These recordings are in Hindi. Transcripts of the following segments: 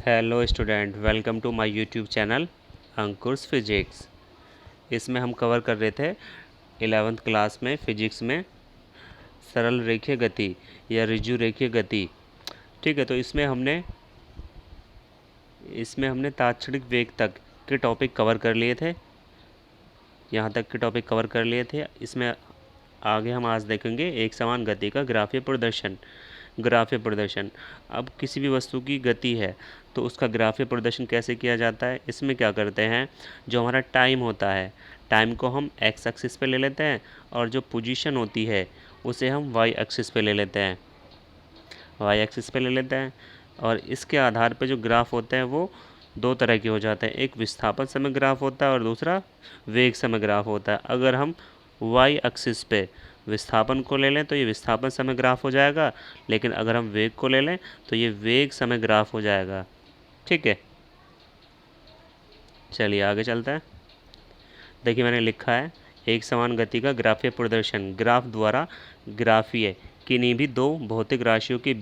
Hello student, welcome to my YouTube channel Ankur's physics. इसमें हम कवर कर रहे थे 11th क्लास में फिजिक्स में सरल रेखीय गति या ऋजु रेखीय गति। ठीक है, तो इसमें हमने तात्क्षणिक वेग तक के टॉपिक कवर कर लिए थे। यहाँ तक के टॉपिक कवर कर लिए थे। इसमें आगे हम आज देखेंगे एक समान गति का ग्राफीय प्रदर्शन। अब किसी भी वस्तु की गति है तो उसका ग्राफीय प्रदर्शन कैसे किया जाता है। इसमें क्या करते हैं, जो हमारा टाइम होता है, टाइम को हम एक्स एक्सिस पे ले लेते हैं और जो पोजीशन होती है उसे हम वाई एक्सिस पे ले लेते हैं। और इसके आधार पे जो ग्राफ होते हैं वो दो तरह के हो जाते हैं। एक विस्थापन समय ग्राफ होता है और दूसरा वेग समय ग्राफ होता है। अगर हम वाई एक्सिस पे विस्थापन को ले लें तो ये विस्थापन समय ग्राफ हो जाएगा, लेकिन अगर हम वेग को ले लें तो ये वेग समय ग्राफ हो जाएगा। ठीक है, चलिए आगे चलते हैं। देखिए मैंने लिखा है एक समान गति का ग्राफीय प्रदर्शन ग्राफ द्वारा ग्राफीय किन्हीं भी दो भौतिक राशियों के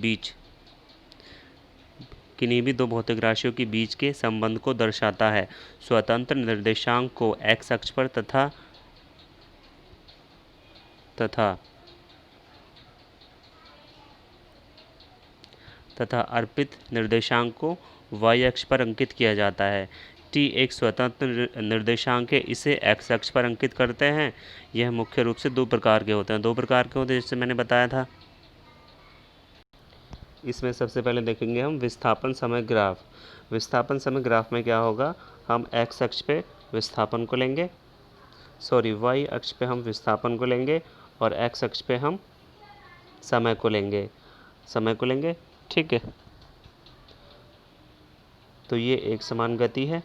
बीच के संबंध को दर्शाता है। स्वतंत्र निर्देशांक को एक्स अक्ष पर तथा अर्पित निर्देशांक को y अक्ष पर अंकित किया जाता है। t एक स्वतंत्र निर्देशांक है, इसे x अक्ष पर अंकित करते हैं। यह मुख्य रूप से दो प्रकार के होते हैं, जैसे मैंने बताया था। इसमें सबसे पहले देखेंगे हम विस्थापन समय ग्राफ में क्या होगा, हम x अक्ष पे विस्थापन को लेंगे, y अक्ष पे हम विस्थापन को लेंगे और x अक्ष पे हम समय को लेंगे। ठीक है, तो ये एक समान गति है।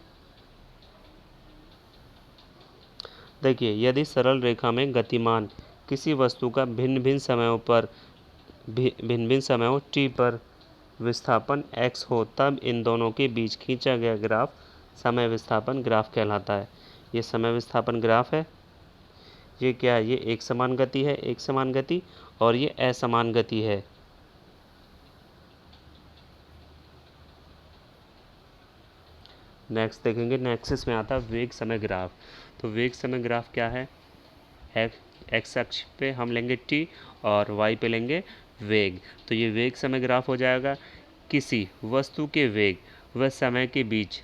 देखिए, यदि सरल रेखा में गतिमान किसी वस्तु का भिन्न भिन्न समयों t पर विस्थापन x हो, तब इन दोनों के बीच खींचा गया ग्राफ समय विस्थापन ग्राफ कहलाता है। ये समय विस्थापन ग्राफ है। ये क्या है, ये एक समान गति और ये असमान गति है। नेक्स्ट देखेंगे, नेक्स्ट में आता है वेग समय ग्राफ। तो वेग समय ग्राफ क्या है, एक्स अक्ष पे हम लेंगे t और y पे लेंगे वेग। तो ये वेग समय ग्राफ हो जाएगा। किसी वस्तु के वेग व समय के बीच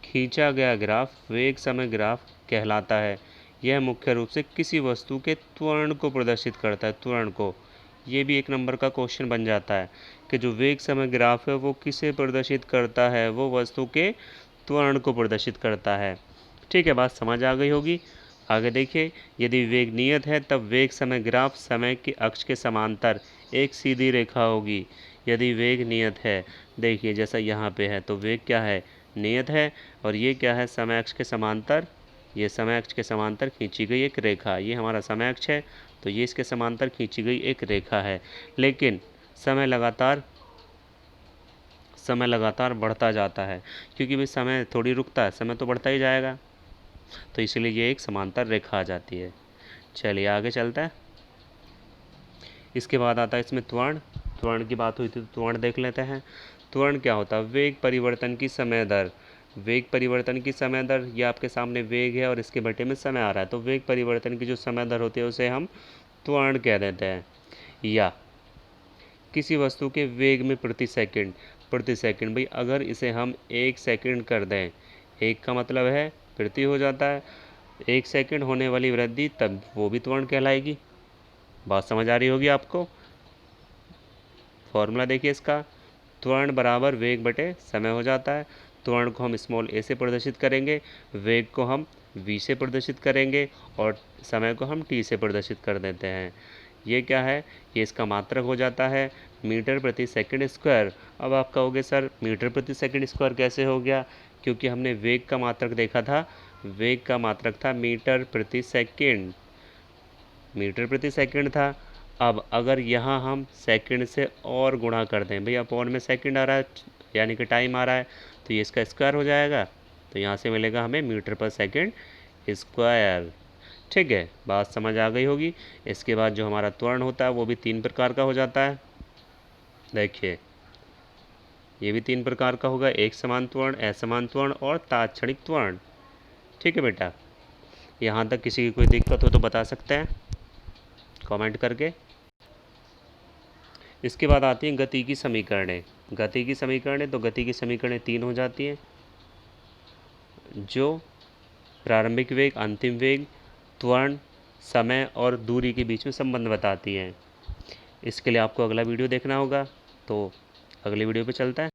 खींचा गया ग्राफ वेग समय ग्राफ कहलाता है। यह मुख्य रूप से किसी वस्तु के त्वरण को प्रदर्शित करता है। ये भी एक नंबर का क्वेश्चन बन जाता है कि जो वेग समय ग्राफ है वो किसे प्रदर्शित करता है, वो वस्तु के त्वरण को प्रदर्शित करता है। ठीक है, बात समझ आ गई होगी। आगे देखिए, यदि वेग नियत है तब वेग समय ग्राफ समय के अक्ष के समांतर एक सीधी रेखा होगी। यदि वेग नियत है, देखिए जैसा यहाँ पे है, तो वेग क्या है, नियत है, और ये क्या है, समय अक्ष के समांतर। ये समय अक्ष के समांतर खींची गई एक रेखा, ये हमारा समय अक्ष है, तो ये इसके समांतर खींची गई एक रेखा है। लेकिन समय लगातार बढ़ता जाता है, क्योंकि भाई समय थोड़ी रुकता है, समय तो बढ़ता ही जाएगा, तो इसलिए ये एक समांतर रेखा आ जाती है। चलिए आगे चलता है। इसके बाद आता है इसमें त्वरण की बात हुई थी, तो त्वरण देख लेते हैं। त्वरण क्या होता है, वेग परिवर्तन की समय दर। ये आपके सामने वेग है और इसके बटे में समय आ रहा है, तो वेग परिवर्तन की जो समय दर होती है उसे हम त्वरण कह देते हैं। या किसी वस्तु के वेग में प्रति सेकंड भाई अगर इसे हम 1 सेकंड कर दें, एक का मतलब है प्रति हो जाता है, 1 सेकंड होने वाली वृद्धि तब वो भी त्वरण कहलाएगी। बात समझ आ रही होगी आपको। फॉर्मूला देखिए इसका, त्वरण बराबर वेग बटे समय हो जाता है। त्वरण को हम स्मॉल a से प्रदर्शित करेंगे, वेग को हम v से प्रदर्शित करेंगे और समय को हम t से प्रदर्शित कर देते हैं। ये क्या है, ये इसका मात्रक हो जाता है मीटर प्रति सेकंड स्क्वायर। अब आप कहोगे सर मीटर प्रति सेकंड स्क्वायर कैसे हो गया, क्योंकि हमने वेग का मात्रक देखा था, वेग का मात्रक था मीटर प्रति सेकंड था। अब अगर यहाँ हम सेकंड से और गुणा कर दें, भाई अपॉन में सेकंड आ रहा है यानी कि टाइम आ रहा है, तो ये इसका स्क्वायर हो जाएगा, तो यहाँ से मिलेगा हमें मीटर पर सेकंड स्क्वायर। ठीक है, बात समझ आ गई होगी। इसके बाद जो हमारा त्वरण होता है वो भी 3 प्रकार का हो जाता है। देखिए, ये भी 3 प्रकार का होगा, एक समान त्वरण, असमान त्वरण और तात्क्षणिक त्वरण। ठीक है बेटा, यहाँ तक किसी की कोई दिक्कत हो तो बता सकते हैं कमेंट करके। इसके बाद आती हैं गति की समीकरणें। गति की समीकरणें, तो गति की समीकरणें 3 हो जाती हैं, जो प्रारंभिक वेग, अंतिम वेग, त्वरण, समय और दूरी के बीच में संबंध बताती हैं। इसके लिए आपको अगला वीडियो देखना होगा, तो अगले वीडियो पे चलता है।